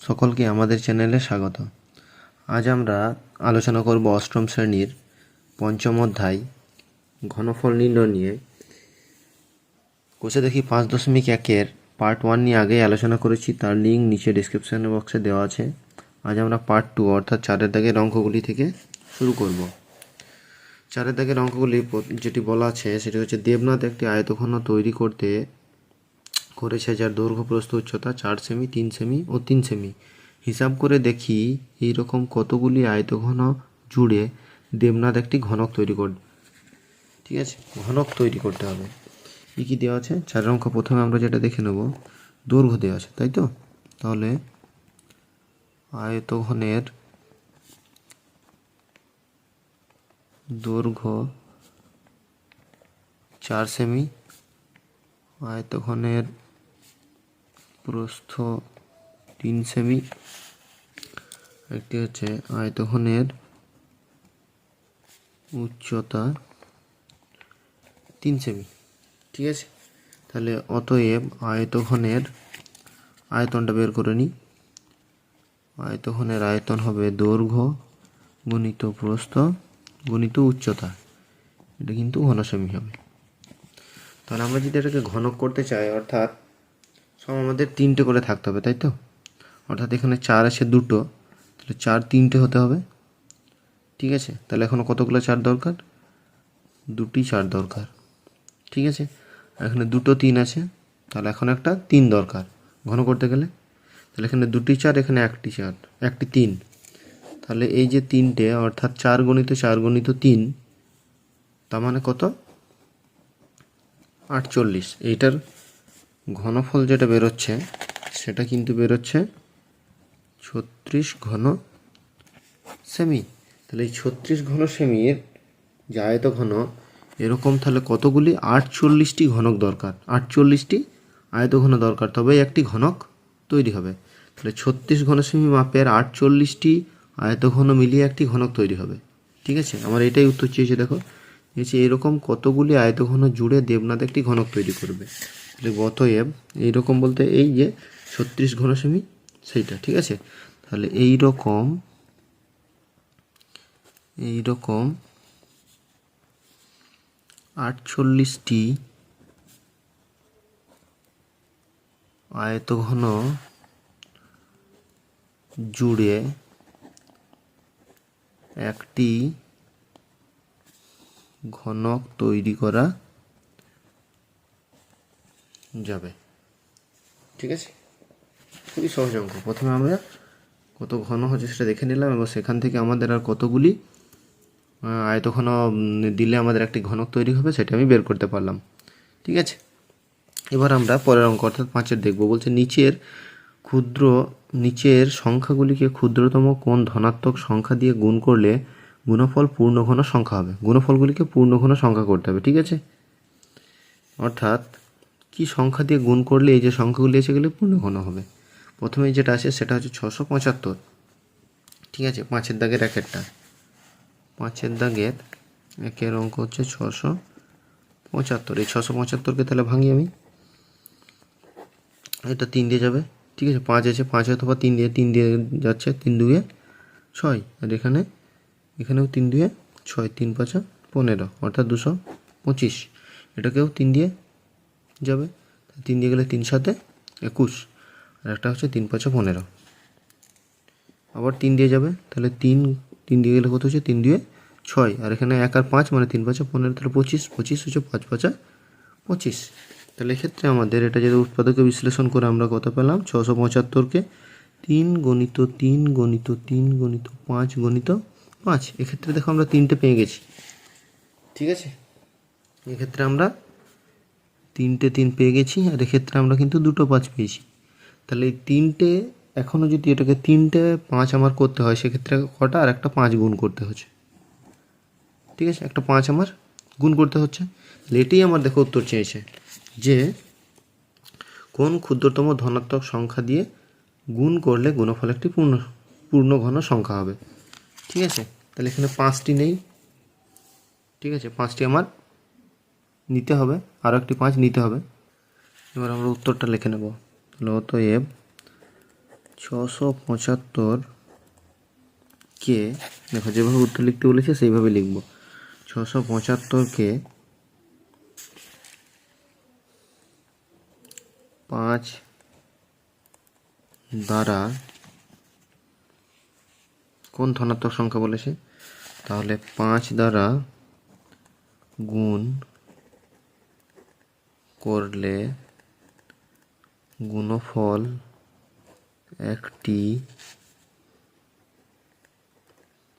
সকলকে আমাদের চ্যানেলে স্বাগত। আজ আমরা আলোচনা করব অষ্টম শ্রেণীর পঞ্চম অধ্যায় ঘনফল নির্ণয় নিয়ে। কোষে দেখি 5.1-এর পার্ট 1 নিয়ে আগেই আলোচনা করেছি, তার লিঙ্ক নিচে ডিসক্রিপশন বক্সে দেওয়া আছে। আজ আমরা পার্ট 2 অর্থাৎ 4 দাগের অঙ্কগুলি থেকে শুরু করব। 4 দাগের অঙ্কগুলি যেটি বলা আছে সেটি হচ্ছে, দেবনাথ একটি আয়তঘন তৈরি করেছে যার দৈর্ঘ্য প্রস্থ উচ্চতা 4 সেমি, 3 সেমি ও 3 সেমি। হিসাব করে দেখি এই রকম কতগুলি আয়তঘন জুড়ে দেবনাথ একটি ঘনক তৈরি করবে। ঠিক আছে, ঘনক তৈরি করতে হবে। কী দেওয়া আছে? 4 অঙ্ক প্রথমে আমরা যেটা দেখে নেব, দৈর্ঘ্য দেওয়া আছে, তাই তো? তাহলে আয়তঘনের দৈর্ঘ্য 4 সেমি, আয়তঘনের প্রস্থ 3 সেমি, একটি হচ্ছে আয়তঘনের উচ্চতা 3 সেমি। ঠিক আছে, তাহলে অতএব আয়তঘনের আয়তনটা বের করে নিই। আয়তঘনের আয়তন হবে দৈর্ঘ্য গুণিত প্রস্থ গুণিত উচ্চতা, এটা কিন্তু ঘন সেমি হবে। তাহলে আমরা যদি এটাকে ঘনক করতে চাই, অর্থাৎ সব আমাদের 3টে করে থাকতে হবে, তাই তো? অর্থাৎ এখানে 4 আছে 2টো, তাহলে 4 3টে হতে হবে। ঠিক আছে, তাহলে এখনও কতগুলো 4 দরকার? 2টি 4 দরকার। ঠিক আছে, এখানে 2টো 3 আছে, তাহলে এখন একটা 3 দরকার ঘন করতে গেলে। তাহলে এখানে 2টি 4, এখানে 1টি 4, 1টি 3, তাহলে এই যে 3টে অর্থাৎ 4 গুণিত 4 গুণিত 3, তার মানে কত? 48। এইটার ঘনফল যেটা বেরোচ্ছে সেটা কিন্তু বেরোচ্ছে 36 ঘন সেমি। তাহলে এই 36 ঘন সেমির যে আয়তঘন এরকম, তাহলে কতগুলি? 48টি ঘনক দরকার, 48টি আয়তঘন দরকার, তবেই একটি ঘনক তৈরি হবে। তাহলে 36 ঘন সেমি মাপের 48টি আয়তঘন মিলিয়ে একটি ঘনক তৈরি হবে। ঠিক আছে, আমার এটাই উত্তর চেয়েছে। দেখো এরকম কতগুলি আয়তঘন জুড়ে দেবনাথ একটি ঘনক তৈরি করবে। তাহলে অতএব এইরকম বলতে এই যে 36 ঘন সেমি সেইটা। ঠিক আছে, তাহলে এইরকম 48টি আয়তঘন জুড়ে একটি ঘনক তৈরি করা যাবে। ঠিক আছে, খুবই সহজ অঙ্ক। প্রথমে আমরা কত ঘন হচ্ছে সেটা দেখে নিলাম, এবং সেখান থেকে আমাদের আর কতগুলি আয়তঘন দিলে আমাদের একটি ঘনক তৈরি হবে সেটা আমি বের করতে পারলাম। ঠিক আছে, এবার আমরা পরের অঙ্ক অর্থাৎ 5 দেখব। বলছে নিচের সংখ্যাগুলিকে ক্ষুদ্রতম কোন ধনাত্মক সংখ্যা দিয়ে গুণ করলে গুণফল পূর্ণঘন সংখ্যা হবে। গুণফলগুলিকে পূর্ণঘন সংখ্যা করতে হবে। ঠিক আছে, অর্থাৎ কি সংখ্যা দিয়ে গুণ করলে এই যে সংখ্যাগুলি এসে গেলে পূর্ণঘন হবে। প্রথমে যেটা আছে সেটা হচ্ছে 675। ঠিক আছে, 5 দাগের একেরটা, 5 দাগের একের অঙ্ক হচ্ছে 675। এই 675কে তাহলে ভাঙি আমি, এটা 3 দিয়ে যাবে। ঠিক আছে, 5 আছে, 5 অথবা 3 দিয়ে যাচ্ছে, 3 2 6, আর এখানেও 3 2 6, 3 5 15, অর্থাৎ 225। এটাকেও 3 দিয়ে যাবে, 3 দিয়ে গেলে 3 7 21, আর একটা হচ্ছে 3 5 15, আবার 3 দিয়ে যাবে, তাহলে 3 দিয়ে গেলে কত হচ্ছে? 3 2 6, আর এখানে 1 আর 5 মানে 3 5 15, তাহলে 25 25 হচ্ছে 5 5 25। তাহলে এক্ষেত্রে আমাদের এটা যদি উৎপাদকে বিশ্লেষণ করে আমরা কত পেলাম? 675কে 3 গুণিত 3 গুণিত 3 গুণিত 5 গুণিত 5। এক্ষেত্রে দেখো আমরা 3টে পেয়ে গেছি। ঠিক আছে, এক্ষেত্রে আমরা 3টে 3 পেয়ে গেছি, আর এক্ষেত্রে আমরা কিন্তু 2টো 5 পেয়েছি। তাহলে এই 3টে, এখনও যদি এটাকে 3টে 5 আমার করতে হয়, সেক্ষেত্রে কটা? আর একটা 5 গুণ করতে হচ্ছে। ঠিক আছে, একটা 5 আমার গুণ করতে হচ্ছে। এটাই আমার দেখো উত্তর চেয়েছে, যে কোন ক্ষুদ্রতম ধনাত্মক সংখ্যা দিয়ে গুণ করলে গুণফল একটি পূর্ণঘন সংখ্যা হবে। ঠিক আছে, তাহলে এখানে 5টি নেই। ঠিক আছে, 5টি আমার নিতে হবে, আরও একটি 5 নিতে হবে। এবার আমরা উত্তরটা লিখে নেব। তাহলে অতএব 675 কে, দেখো যেভাবে উত্তর লিখতে বলেছে সেইভাবে লিখব। 675 কে 5 দ্বারা, কোন ধনাত্মক সংখ্যা বলেছে, তাহলে 5 দ্বারা গুণ করলে গুণফল একটি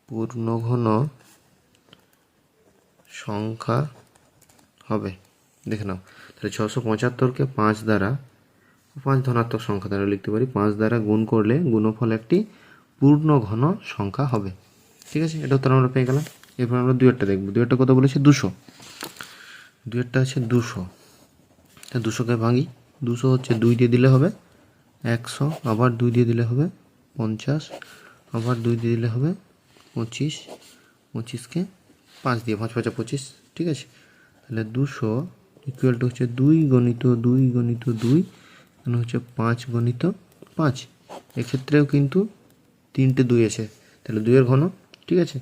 পূর্ণঘন সংখ্যা হবে। দেখে নাও, তাহলে 675কে 5 দ্বারা, 5 ধনাত্মক সংখ্যা দ্বারা লিখতে পারি, 5 দ্বারা গুণ করলে গুণফল একটি পূর্ণঘন সংখ্যা হবে। ঠিক আছে, এটা উত্তর আমরা পেয়ে গেলাম। এরপর আমরা দুইয়েরটা দেখব। দুইয়েরটা কত বলেছে? 200। দুইয়েরটা আছে 200। তা 200কে ভাঙি। 200 হচ্ছে 2 দিয়ে দিলে হবে 100, আবার 2 দিয়ে দিলে হবে 50, আবার 2 দিয়ে দিলে হবে 25, 25কে 5 দিয়ে, 5 5 25। ঠিক আছে, তাহলে 200 ইকুয়াল টু হচ্ছে 2 গণিত 2 গণিত 2, এখানে হচ্ছে 5 গণিত 5। এক্ষেত্রেও কিন্তু 3টে 2 আছে, তাহলে 2 ঘন। ঠিক আছে,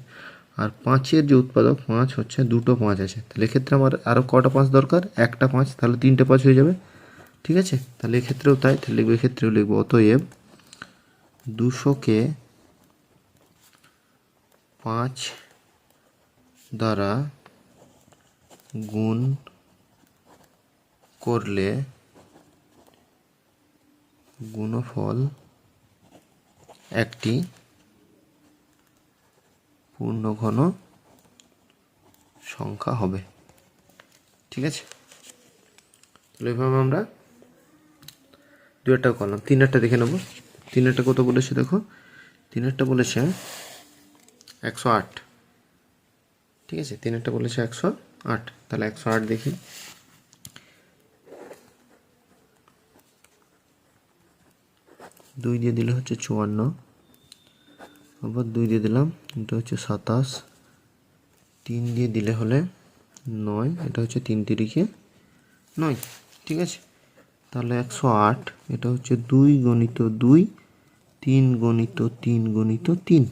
আর 5-এর যে উৎপাদক 5 হচ্ছে 2টো 5 আছে, তাহলে এক্ষেত্রে আমার আরও কটা 5 দরকার? একটা 5, তাহলে 3টে 5 হয়ে যাবে। ঠিক আছে, তাহলে এক্ষেত্রেও তাই, তাহলে লিখবো, এক্ষেত্রেও লিখবো অতএব 200কে 5 দ্বারা গুণ করলে গুণফল একটি পূর্ণঘন সংখ্যা হবে। ঠিক আছে, তাহলে এভাবে আমরা দুইটা করলাম। তিনেরটা দেখে নেব। তিনেরটা কত বলেছে দেখো, তিনেরটা বলেছে 108। ঠিক আছে, তিনেরটা বলেছে 108, তাহলে 108 দেখি। দুই দিয়ে দিলে হচ্ছে 54, আবার 2 দিয়ে দিলাম, এটা হচ্ছে 27, 3 দিয়ে দিলে হলে 9, এটা হচ্ছে 3 তিরিকে 9। ঠিক আছে, তাহলে 108, এটা হচ্ছে 2 গণিত 2, 3 গণিত 3 গণিত 3,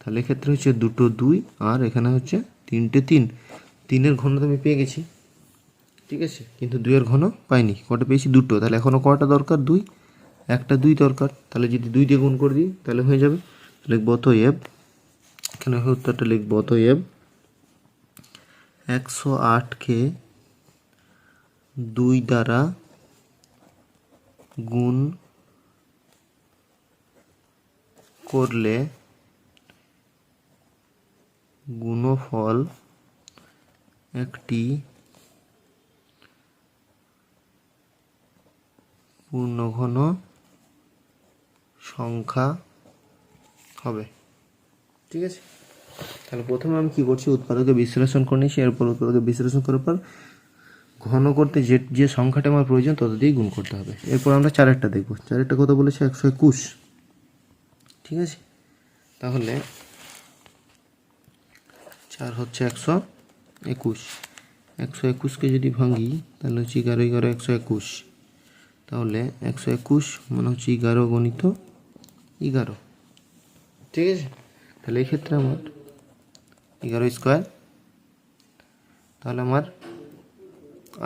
তাহলে এক্ষেত্রে হচ্ছে 2টো 2 আর এখানে হচ্ছে 3টে 3। 3-এর ঘন তো আমি পেয়ে গেছি। ঠিক আছে, কিন্তু 2-এর ঘন পাইনি। কটা পেয়েছি? 2টো। তাহলে এখনও কটা দরকার? 2। একটা 2 দরকার, তাহলে যদি 2 দিয়ে গুণ করে দিই তাহলে হয়ে যাবে। লিখব অতএব, এখানে উত্তরটা লিখব অতএব 108কে 2 দ্বারা গুণ করলে গুণফল একটি পূর্ণঘন সংখ্যা হবে। ঠিক আছে, তাহলে প্রথমে আমি কি করছি, উৎপাদকে বিশ্লেষণ করে নিয়েছি। এরপর উৎপাদকে বিশ্লেষণ করার পর ঘন করতে যে সংখ্যাটা আমার প্রয়োজন তত দিয়ে গুণ করতে হবে। এরপর আমরা চারেরটা দেখব। চারেরটা কত বলেছে? 121। ঠিক আছে, তাহলে 4 হচ্ছে 121। 121কে যদি ভাঙি তাহলে হচ্ছে 11 11 121, তাহলে 121 মানে হচ্ছে 11 গণিত 11। ঠিক আছে, তাহলে এই ক্ষেত্রে আমার 11 স্কোয়ার, তাহলে আমার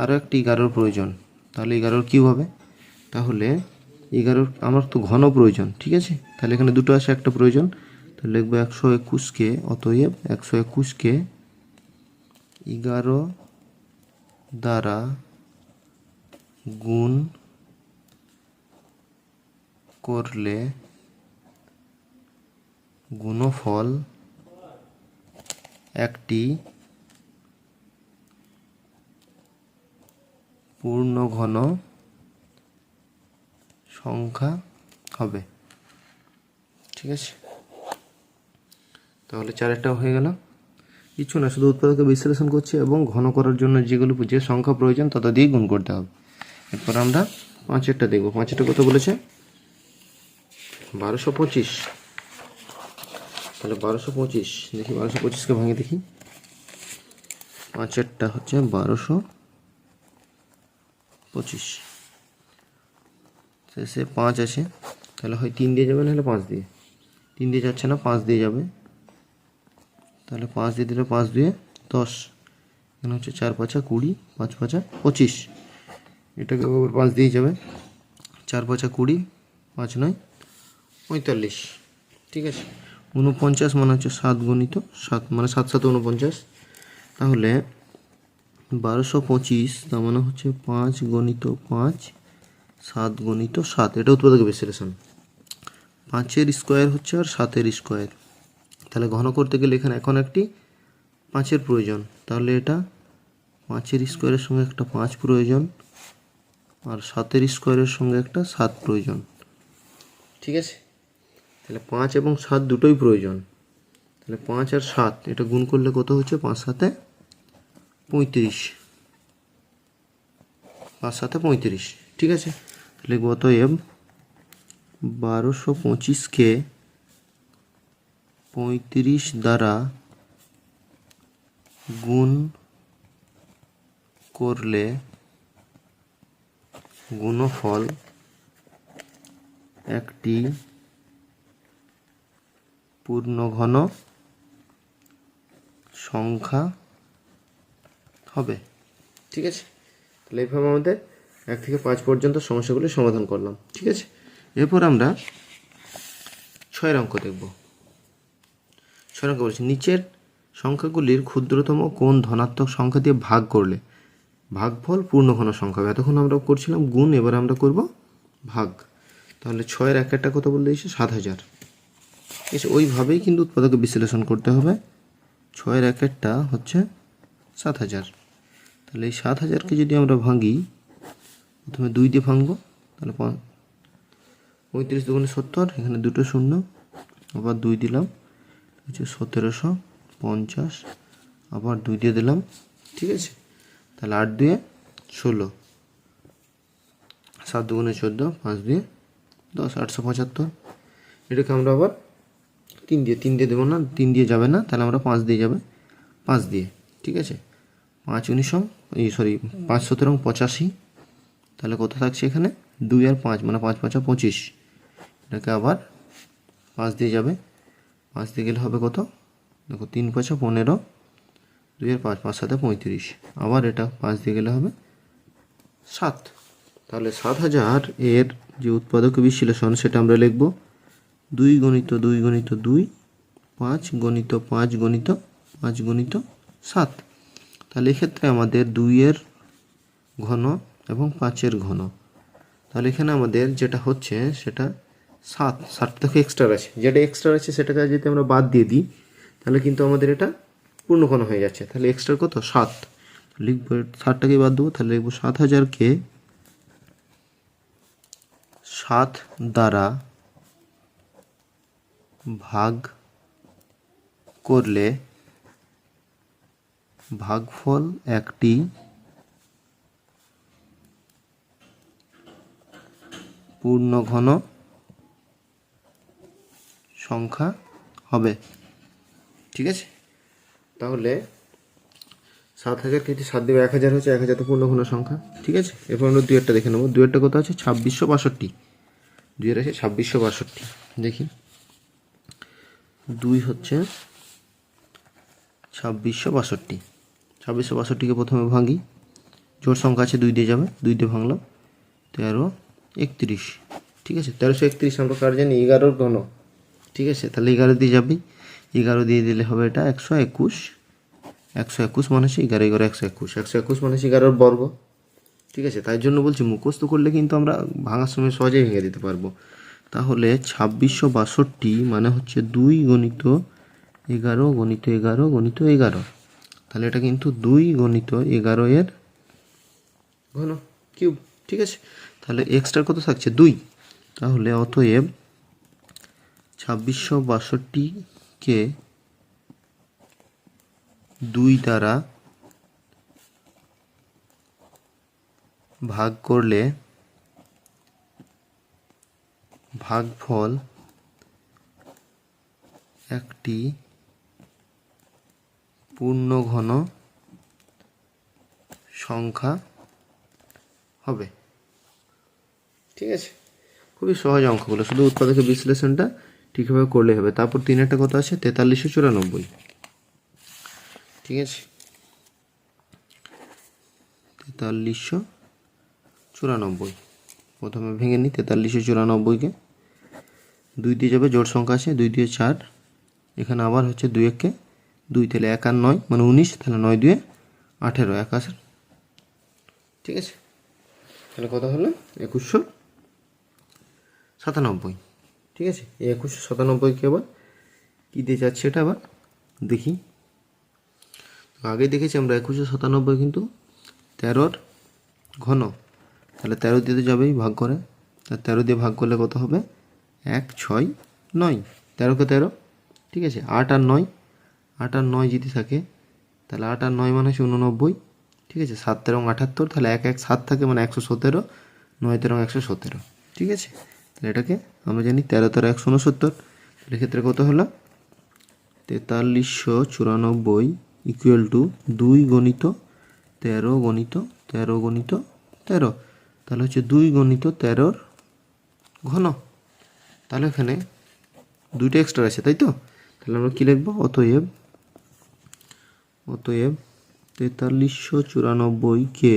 আরও একটি 11 প্রয়োজন, তাহলে 11 কিউব হবে। তাহলে 11 আমার তো ঘন প্রয়োজন। ঠিক আছে, তাহলে এখানে দুটো আছে, একটা প্রয়োজন, তাহলে লিখবো 121কে, অতএব 121কে 11 দ্বারা গুণ করলে গুণফল একটি পূর্ণঘন সংখ্যা হবে। ঠিক আছে, তাহলে চারেরটাও হয়ে গেল। কিছু না, শুধু উৎপাদকে বিশ্লেষণ করছি এবং ঘন করার জন্য যে সংখ্যা প্রয়োজন তত দিয়ে গুণ করতে হবে। এরপর আমরা পাঁচেরটা দেখব। পাঁচেরটা কত বলেছে? 1225। তাহলে 1225 দেখি, 1225কে ভাঙে দেখি। পাঁচেরটা হচ্ছে 1225, শেষে 5 আছে, তাহলে হয় 3 দিয়ে যাবে, নাহলে 5 দিয়ে। 3 দিয়ে যাচ্ছে না, 5 দিয়ে যাবে। তাহলে 5 দিয়ে দিলে 5 দিয়ে 10, এখানে হচ্ছে 4 5 20, 5 5 25, এটাকে আবার 5 দিয়ে যাবে। 4 5 20, 5 9 45, ঠিক আছে। 49 মানে হচ্ছে 7 গণিত 7, মানে 7 7 49। তাহলে 1225 তার মানে হচ্ছে 5 গণিত 5, 7 গণিত 7, এটা উৎপাদক বিশ্লেষণ। 5-এর স্কোয়ার হচ্ছে আর 7-এর স্কোয়ার, তাহলে ঘন করতে গেলে এখানে এখন একটি 5-এর প্রয়োজন, তাহলে এটা 5-এর স্কোয়ারের সঙ্গে একটা 5 প্রয়োজন, আর 7-এর স্কোয়ারের সঙ্গে একটা 7 প্রয়োজন, ঠিক আছে। তাহলে 5 এবং 7 দুটোই প্রয়োজন। তাহলে 5 আর 7 এটা গুণ করলে কত হচ্ছে? 5 7 35, 5 7 35, ঠিক আছে। তাহলে অতএব 1225কে 35 দ্বারা গুণ করলে গুণফল একটি পূর্ণঘন সংখ্যা হবে, ঠিক আছে। তাহলে এইভাবে আমাদের 1 থেকে 5 পর্যন্ত সমস্যাগুলি সমাধান করলাম, ঠিক আছে। এরপর আমরা 6 অঙ্ক দেখব। 6 অঙ্ক বলছি, নিচের সংখ্যাগুলির ক্ষুদ্রতম কোন ধনাত্মক সংখ্যা দিয়ে ভাগ করলে ভাগফল পূর্ণঘন সংখ্যা হবে। এতক্ষণ আমরা করছিলাম গুণ, এবার আমরা করব ভাগ। তাহলে 6-এর একটা কত বলে দিয়েছে? 7000, ঠিক আছে। ওইভাবেই কিন্তু উৎপাদকে বিশ্লেষণ করতে হবে। 6-এর একটা হচ্ছে 7000, তাহলে এই 7000কে যদি আমরা ভাঙি, প্রথমে 2 দিয়ে ভাঙবো, তাহলে 35 দুগুণে 70, এখানে দুটো শূন্য, আবার 2 দিলাম, হচ্ছে 1750, আবার 2 দিয়ে দিলাম, ঠিক আছে। তাহলে 8 2 16, 7 দুগুণে 14, 5 2 10, 875। এটাকে আমরা আবার 3 দিয়ে দেবো না, 3 দিয়ে যাবে না, তাহলে আমরা 5 দিয়ে যাবে, 5 দিয়ে, ঠিক আছে। 5 19, 5 17 85, তাহলে কত থাকছে এখানে? 2 আর 5, মানে 5 5 25, এটাকে আবার 5 দিয়ে যাবে, 5 দিয়ে গেলে হবে কত? দেখো 3 5 15, 2 আর 5, 5 7 35, আবার এটা 5 দিয়ে গেলে হবে 7। তাহলে 7000 এর যে উৎপাদক বিশ্লেষণ সেটা আমরা লিখব 2 গণিত 2 গণিত 2, 5 গণিত 5 গণিত 5 গণিত 7। তাহলে এক্ষেত্রে আমাদের 2-এর ঘন এবং 5-এর ঘন, তাহলে এখানে আমাদের যেটা হচ্ছে সেটা 7 থেকে এক্সট্রা আছে, যেটা এক্সট্রা আছে সেটাকে যদি আমরা বাদ দিয়ে দিই তাহলে কিন্তু আমাদের এটা পূর্ণঘন হয়ে যাচ্ছে। তাহলে এক্সট্রা কত? 7 লিখবো, 7টাকে বাদ দেবো, তাহলে লিখবো 7000কে 7 দ্বারা ভাগ করলে ভাগফল একটি পূর্ণঘন সংখ্যা হবে, ঠিক আছে। তাহলে 7000 কেটে 7 দেবে, 1000 হচ্ছে, 1000 তো পূর্ণঘন সংখ্যা, ঠিক আছে। এরপর আমরা 2-এরটা দেখে নেবো। 2-এরটা কত আছে? 2662, 2-এর আছে 2662, দেখি 2 হচ্ছে 2662, 2662কে প্রথমে ভাঙি, জোড় সংখ্যা আছে 2 দিয়ে যাবে, 2 দিয়ে ভাঙলাম 13 31, ঠিক আছে। 1331 আমরা কার জানি? 11-র ঘন, ঠিক আছে। তাহলে 11 দিয়ে যাবে, 11 দিয়ে দিলে হবে এটা 121, 121 মানে হচ্ছে 11 11 121, 121 মানে হচ্ছে 11-র বর্গ, ঠিক আছে। তাই জন্য বলছি মুখস্থ করলে কিন্তু আমরা ভাঙার সময় সহজেই ভেঙে দিতে পারবো। তাহলে 2662 মানে হচ্ছে 2 গণিত 11 গণিত 11 গণিত 11, তাহলে এটা কিন্তু 2 গণিত 11 এর ঘন কিউব, ঠিক আছে। তাহলে এক্সট্রা কত থাকছে? 2। তাহলে অতএব 2662কে 2 দ্বারা ভাগ করলে ভাগফল একটি পূর্ণঘন সংখ্যা হবে, ঠিক আছে। খুবই সহজ অঙ্কগুলো, শুধু উৎপাদকের বিশ্লেষণটা ঠিকভাবে করলে হবে। তারপর 3-এরটা কত আছে? 4394। ঠিক আছে, 4394 প্রথমে ভেঙে নিই। 4394কে 2 দিয়ে যাবে, জোড় সংখ্যা আছে 2 দিয়ে 4, এখানে আবার হচ্ছে 2 একে 2, তাহলে 1 আর 9 মানে 19, তাহলে 9 2 18, 1 আসে। ঠিক আছে, তাহলে কত হলো? 2197। ঠিক আছে, এই 2197কে আবার কী দিয়ে যাচ্ছে এটা আবার দেখি। আগে দেখেছি আমরা 2197 কিন্তু 13-র ঘন, তাহলে 13 দিয়ে তো যাবেই ভাগ করে, আর 13 দিয়ে ভাগ করলে কত হবে? 1 6 9, 13কে 13। ঠিক আছে, 8 আর 9, 8 আর 9 যদি থাকে তাহলে 8 আর 9 মানে হচ্ছে 89। ঠিক আছে, 7 13 78, তাহলে 1 1 7 থাকে মানে 117, 9 13 117। ঠিক আছে, তাহলে এটাকে আমরা জানি 13 13 169, তাহলে ক্ষেত্রে কত হলো? 4394 ইকুয়াল টু 2 গণিত 13 গণিত 13 গণিত 13, তাহলে হচ্ছে 2 গণিত 13-র ঘন। তাহলে এখানে 2টা এক্সট্রা আছে, তাই তো? তাহলে আমরা কী লিখব? অতএব 4394কে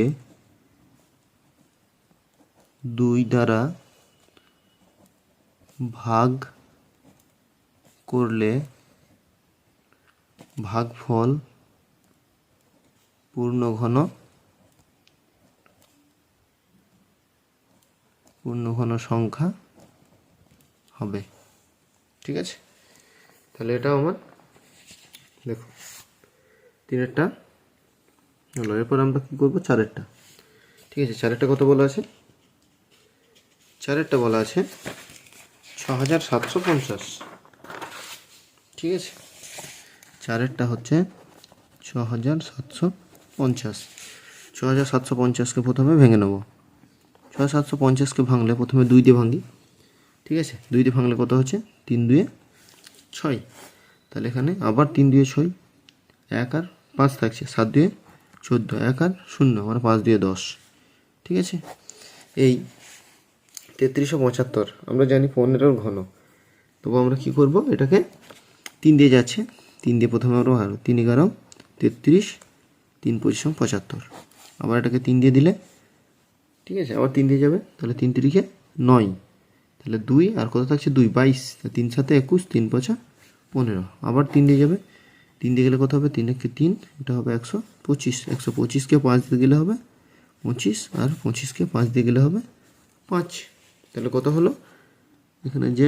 2 দ্বারা ভাগ করলে ভাগফল পূর্ণ ঘন সংখ্যা হবে। ঠিক আছে, তাহলে এটাও আমার দেখো 3-এরটা হলো। এরপর আমরা কী করবো? 4-এরটা। ঠিক আছে, 4-এরটা কত বলা আছে? 4-এরটা বলা আছে 6750। ঠিক আছে, 4-এরটা হচ্ছে 6750। 6750কে প্রথমে ভেঙে নেব। 6750কে ভাঙলে প্রথমে 2 দিয়ে ভাঙি। ঠিক আছে, 2 দিয়ে ভাঙলে কত হচ্ছে? 3 2 6, তাহলে এখানে আবার 3 2 6, 1 আর 5 থাকছে, 7 2 14, 1 আর 0 মানে 5 2 10। ঠিক আছে, এই 3375 আমরা জানি 15-র ঘন, তবু আমরা কি করব? এটাকে 3 দিয়ে যাচ্ছে, 3 দিয়ে প্রথমে আমরা 3 11 33, 3 25 75, আবার এটাকে 3 দিয়ে দিলে, ঠিক আছে, আবার 3 দিয়ে যাবে, তাহলে 3 3 9, তাহলে 2 আর কত থাকছে? 2 22, 3 7 21, 3 5 15, আবার 3 দিয়ে যাবে, 3 দিয়ে গেলে কত হবে? 3 1 3, এটা হবে 125, 125কে 5 দিয়ে গেলে হবে 25, আর 25কে 5 দিয়ে গেলে হবে 5, তাহলে কত হলো? এখানে যে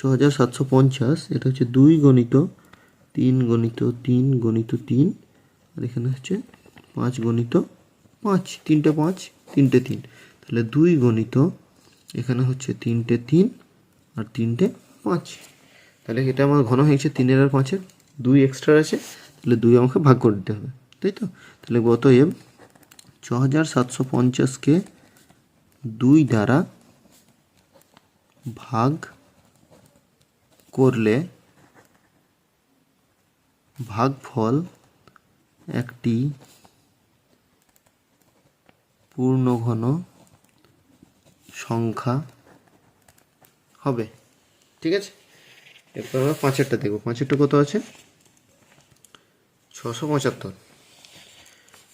6750, এটা হচ্ছে 2 গণিত 3 গণিত 3 গণিত 3, আর এখানে হচ্ছে 5 গণিত 5, 3টে 5 3টে 3, তাহলে 2 গণিত এখানে হচ্ছে 3টে 3 আর 3টে 5, তাহলে এটা আমার ঘন হয়েছে 3-এর আর 5-এর, 2 এক্সট্রা আছে, তাহলে 2 আমাকে ভাগ করে দিতে হবে, তাই তো? তাহলে অতএব 6750কে 2 দ্বারা ভাগ করলে ভাগফল একটি পূর্ণঘন সংখ্যা হবে। ঠিক আছে, এরপর আমরা 5-এরটা দেখব। 5-এরটা কত আছে? 675।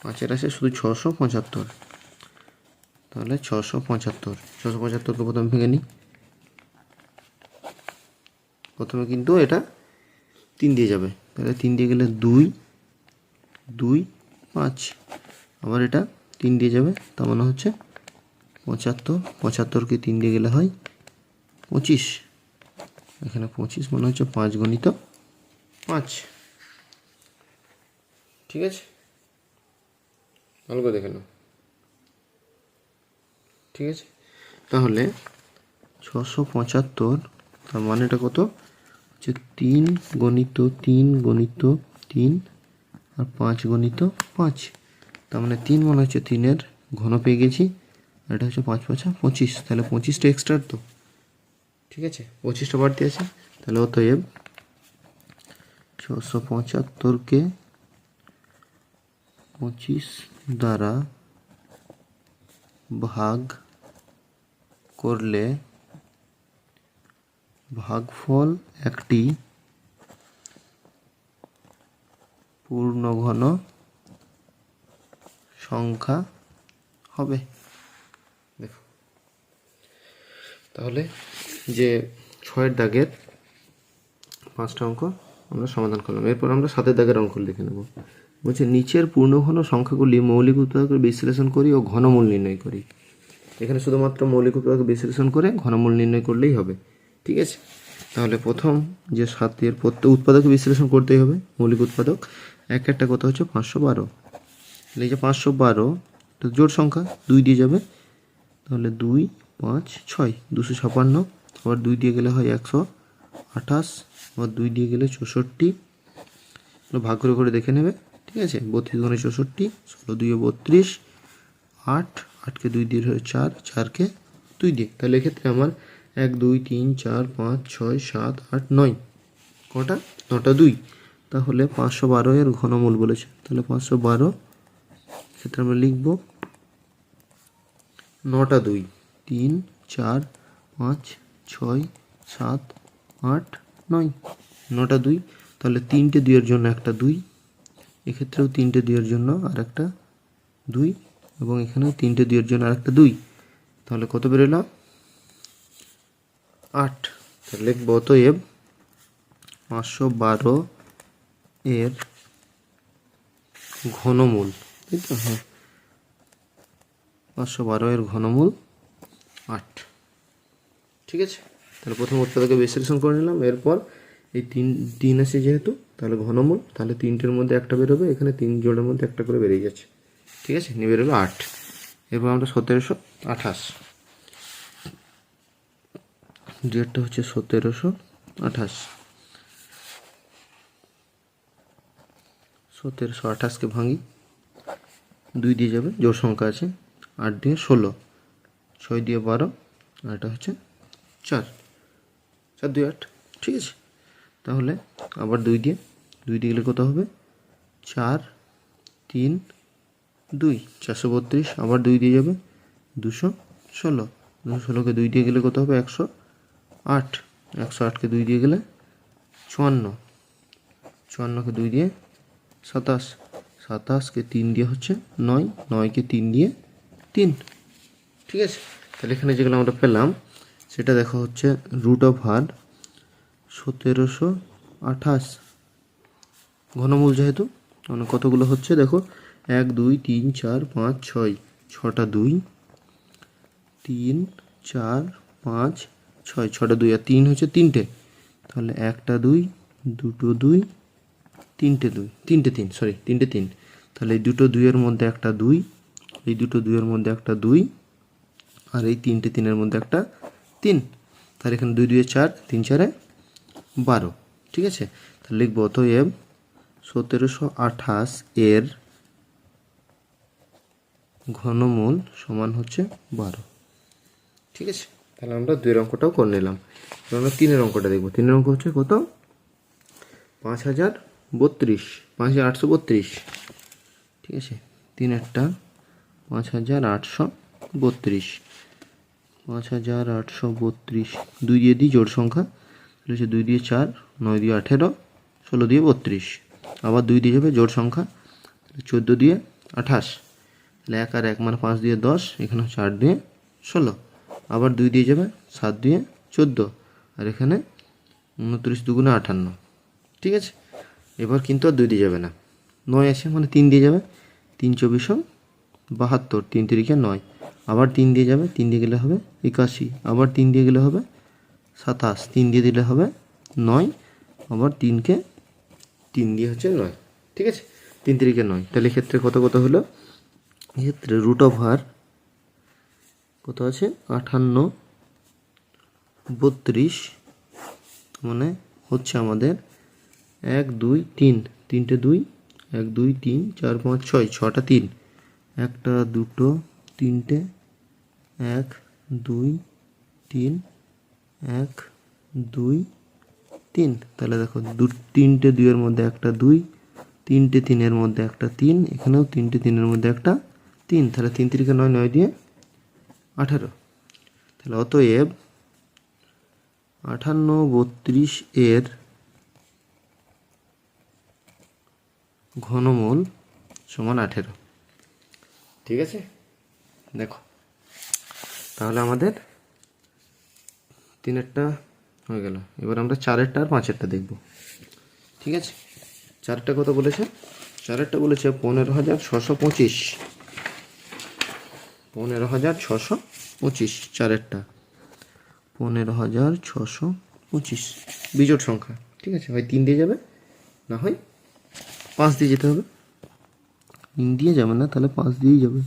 5-এর আছে শুধু 675, তাহলে 675কে প্রথমে ভেঙে নিই। প্রথমে কিন্তু এটা 3 দিয়ে যাবে, তাহলে 3 দিয়ে গেলে 2 2 5, আবার এটা 3 দিয়ে যাবে, তার মানে হচ্ছে 75, 75কে 3 দিয়ে গেলে হয় 25, এখানে 25 মানে হচ্ছে 5 গণিত 5। ঠিক আছে, ভালো করে দেখে নাও। ঠিক আছে, তাহলে 675, তার মানে এটা কত হচ্ছে? 3 গণিত 3 গণিত 3 আর 5 গণিত 5, তার মানে 3 মনে হচ্ছে 3-এর ঘন পেয়ে গেছি, আর এটা হচ্ছে 5 5 25, তাহলে 25টা এক্সট্রা তো। ঠিক আছে, 25টা বাড়তি আছে, তাহলে অতএব 675কে 25 দ্বারা ভাগ করলে ভাগফল একটি পূর্ণঘন সংখ্যা হবে। দেখো তাহলে যে 6 দাগের 5টা অঙ্ক আমরা সমাধান করলাম। এরপর আমরা 7 দাগের অঙ্ক লিখে নেব। বলছে নিচের পূর্ণঘন সংখ্যাগুলি মৌলিক উৎপাদক বিশ্লেষণ করি ও ঘনমূল নির্ণয় করি। এখানে শুধুমাত্র মৌলিক উৎপাদক বিশ্লেষণ করে ঘনমূল নির্ণয় করলেই হবে। ঠিক আছে, তাহলে প্রথম যে 7 প্রত্যেক উৎপাদক বিশ্লেষণ করতেই হবে। মৌলিক উৎপাদক এক একটা কত হচ্ছে 512। তাহলে এই যে 512 জোড় সংখ্যা 2 দিয়ে যাবে, তাহলে 2 5 6 256, আবার 2 দিয়ে গেলে হয় 128, আবার 2 দিয়ে গেলে 64, ভাগ করে দেখে নেবে। ঠিক আছে, 32 গুণে 64, 16 2 32, 8 8কে 2 দিয়ে হয় 4, 4কে 2 দিয়ে, তাহলে এক্ষেত্রে আমার 1 2 3 4 5 6 7 8 9 কটা 9টা 2, তাহলে 512 এর ঘনমূল বলেছে। তাহলে 512 ক্ষেত্রে আমরা লিখব 9টা 2 3 4 5 6 7 8 9, 9টা 2, তাহলে 3টে 2 এর জন্য একটা 2, এক্ষেত্রেও 3টে 2 এর জন্য আর একটা 2, এবং এখানেও 3টে 2 এর জন্য আর একটা 2, তাহলে কত বেরোলো 8। তাহলে লিখব অতএব 512 এর ঘনমূল, তাই তো? হ্যাঁ, 512 এর ঘনমূল 8। ঠিক আছে, তাহলে প্রথম উৎপাদকে বিশ্লেষণ করে নিলাম। এরপর এই 3 আছে যেহেতু, তাহলে ঘনমূল, তাহলে 3টের মধ্যে একটা বেরোবে, এখানে 3 জোড়ের মধ্যে একটা করে বেরিয়ে যাচ্ছে। ঠিক আছে, নিয়ে বেরোলো 8। এরপর আমরা 1728, ডেটটা হচ্ছে 1728। 1728কে ভাঙি, 2 দিয়ে যাবে, জোড় সংখ্যা আছে, 8 দিয়ে 16, 6 দিয়ে 12, আর এটা হচ্ছে 4 4 2 8। ঠিক আছে, তাহলে আবার 2 দিয়ে গেলে কত হবে 4 3 2, 432, আবার 2 দিয়ে যাবে 216, 216কে 2 দিয়ে গেলে কত হবে 108, 108কে 2 দিয়ে গেলে 54, 54কে 2 দিয়ে 27, 27কে 3 দিয়ে হচ্ছে 9, 9কে 3 দিয়ে 3। ঠিক আছে, তাহলে এখানে যেগুলো আমরা পেলাম সেটা দেখা হচ্ছে √1728 ঘনমূল যেহেতু, মানে কতগুলো হচ্ছে দেখো 1 2 3 4 5 6, 6টা 2, 3 4 5 6, 6টা 2 আর 3 হচ্ছে 3টে, তাহলে একটা 2 দুটো 2 3টে 2 3টে 3, সরি 3টে 3, তাহলে এই দুটো 2 এর মধ্যে একটা 2, এই দুটো 2 এর মধ্যে একটা 2, আর এই 3টে 3 এর মধ্যে একটা 3, তাহলে এখানে 2 2 4, 3 4 12। ঠিক আছে, তাহলে লিখব অতএব 1728 এর ঘনমূল সমান হচ্ছে 12। ঠিক আছে, তাহলে আমরা 2 এর অঙ্কটাও করে নিলাম। এবার আমরা 3 এর অঙ্কটা দেখব। 3 এর অঙ্ক হচ্ছে কত 5032, 5832। ঠিক আছে, 3 একটা 5832, 5832, 2 দিয়ে দিই জোড় সংখ্যা, তাহলে হচ্ছে 2 দিয়ে 4, 9 দিয়ে 18, 16 দিয়ে 32, আবার 2 দিয়ে যাবে জোড় সংখ্যা, 14 দিয়ে 28, তাহলে 1 আর 1 মানে 5 দিয়ে 10, এখানে হচ্ছে 8 দিয়ে 16, আবার 2 দিয়ে যাবে 7 দিয়ে 14, আর এখানে 29 দুগুণে 58। ঠিক আছে, এবার কিন্তু আর 2 দিয়ে যাবে না, 9 আছে মানে 3 দিয়ে যাবে, 3 24 72, 3 3 9, আবার 3 দিয়ে যাবে, 3 দিয়ে গেলে হবে 81, আবার 3 দিয়ে গেলে হবে 27, 3 দিয়ে দিলে হবে 9, আবার 3কে 3 দিয়ে হচ্ছে 9। ঠিক আছে, 3 3 9, তাহলে এক্ষেত্রে কত হলো, এক্ষেত্রে √, কত আছে 5832, মানে হচ্ছে আমাদের 1 2 3, 3টে 2, 1 2 3 4 5 6, 6টা 3, একটা দুটো 3টে 1 2 3 1 2 3, তাহলে দেখো 3টে 2 এর মধ্যে একটা 2, 3টে 3 এর মধ্যে একটা 3, এখানেও 3টে 3 এর মধ্যে একটা 3, তাহলে 3 3 9, 9 দিয়ে 18। তাহলে অতএব 58 এর ঘনমূল সমান 18। ঠিক আছে, দেখো তাহলে আমাদের 3-এরটা হয়ে গেল। এবার আমরা 4-এরটা আর 5-এরটা দেখব। ঠিক আছে, 4-টা কত বলেছে? 4-এরটা বলেছে 15,625। 15,625 4-এরটা 15,625 বিজোড় সংখ্যা। ঠিক আছে, হয় 3 দিয়ে যাবে, না হয় 5 দিয়ে যেতে হবে। 3 দিয়ে যাবে না, তাহলে 5 দিয়েই যাবে।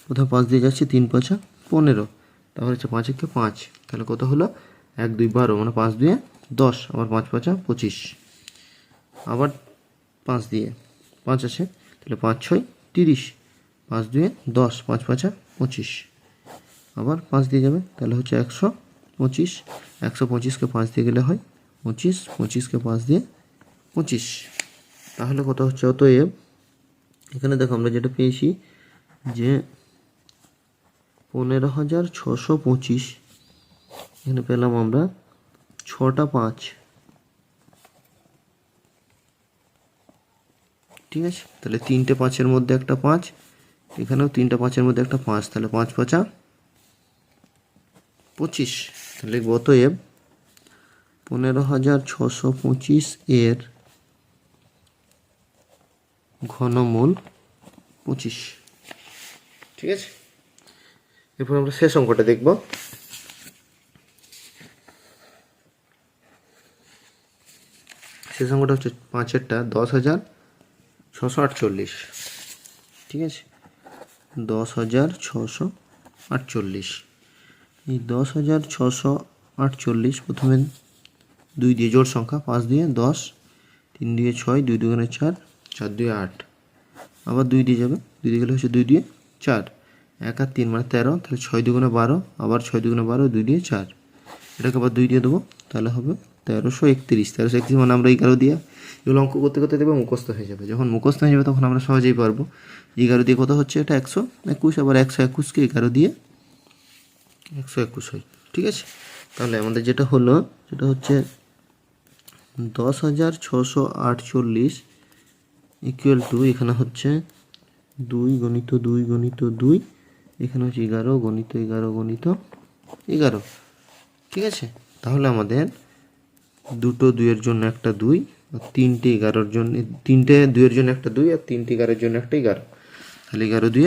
কোথাও 5 দিয়ে যাচ্ছে, 3 5 15, তাহলে হচ্ছে 5 একে 5, তাহলে কত হলো? 1 2 12, মানে 5 2 10, আবার 5 5 25, আবার 5 দিয়ে 5 আছে, তাহলে 5 6 30, 5 2 10, 5 5 25, আবার 5 দিয়ে যাবে, তাহলে হচ্ছে 125। 125কে 5 দিয়ে গেলে হয় 25, 25কে 5 দিয়ে 25, তাহলে কত হচ্ছে? অতএব এখানে দেখো আমরা যেটা পেয়েছি যে 15,625, এখানে পেলাম আমরা 6টা 5। ঠিক আছে, তাহলে 3টে 5-এর মধ্যে একটা 5, এখানেও 3টা 5-এর মধ্যে একটা 5, তাহলে 5 5 25। তাহলে অতএব 15,625 এর ঘনমূল 25। ঠিক আছে, এরপর আমরা শেষ অঙ্কটা দেখব। শেষ অঙ্কটা হচ্ছে 5-এরটা 10,648। ঠিক আছে, 10,648। এই 10,648 প্রথমে 2 দিয়ে জোড় সংখ্যা, 5 দিয়ে 10, 3 দিয়ে 6, 2 2 4, 4 2 8, আবার 2 দিয়ে যাবে, 2 দিয়ে গেলে হচ্ছে 2 দিয়ে 4, 1 আর 3 মানে 13, তাহলে 6 2 12, আবার 6 2 12, 2 দিয়ে 4, এটাকে আবার 2 দিয়ে দেবো, তাহলে হবে 1331। 1331 মানে আমরা 11 দিয়ে, এগুলো অঙ্ক করতে করতে দেবে মুখস্থ হয়ে যাবে। যখন মুখস্থ হয়ে যাবে তখন আমরা সহজেই পারবো। 11 দিয়ে কত হচ্ছে? এটা 121, আবার 121কে 11 দিয়ে 121 হয়। ঠিক আছে, তাহলে আমাদের যেটা হলো সেটা হচ্ছে 10,648 ইকুয়াল টু, এখানে হচ্ছে 2 গণিত 2 গণিত 2, এখানে হচ্ছে 11 গণিত 11 গণিত 11। ঠিক আছে, তাহলে আমাদের দুটো 2-এর জন্য একটা 2, আর 3টে 11-এর জন্য, 3টে 2-এর জন্য একটা 2, আর 3টে 11-এর জন্য একটা 11, তাহলে 11 2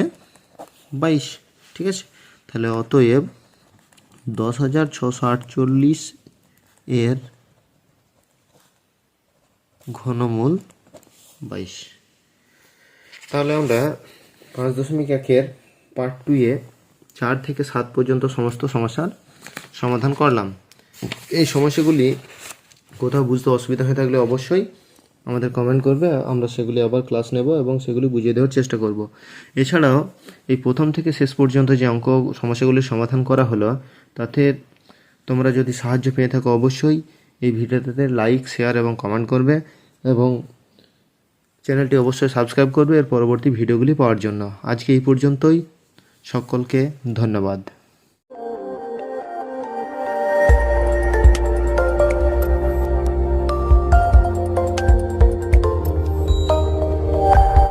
22। ঠিক আছে, তাহলে অতএব 10,648 এর ঘনমূল 22। তাহলে আমরা 5.1-এর পার্ট 2-এ 4 থেকে 7 পর্যন্ত সমস্ত সমস্যার সমাধান করলাম। এই সমস্যাগুলি কোথাও বুঝতে অসুবিধা হয়ে থাকলে অবশ্যই আমাদের কমেন্ট করবে, আমরা সেগুলি আবার ক্লাস নেব এবং সেগুলি বুঝিয়ে দেওয়ার চেষ্টা করব। এছাড়াও এই প্রথম থেকে শেষ পর্যন্ত যে অঙ্ক সমস্যাগুলির সমাধান করা হলো, তাতে তোমরা যদি সাহায্য পেয়ে থাকো অবশ্যই এই ভিডিওটাতে লাইক, শেয়ার এবং কমেন্ট করবে, এবং চ্যানেলটি অবশ্যই সাবস্ক্রাইব করবে এর পরবর্তী ভিডিওগুলি পাওয়ার জন্য। আজকে এই পর্যন্তই, সকলকে ধন্যবাদ।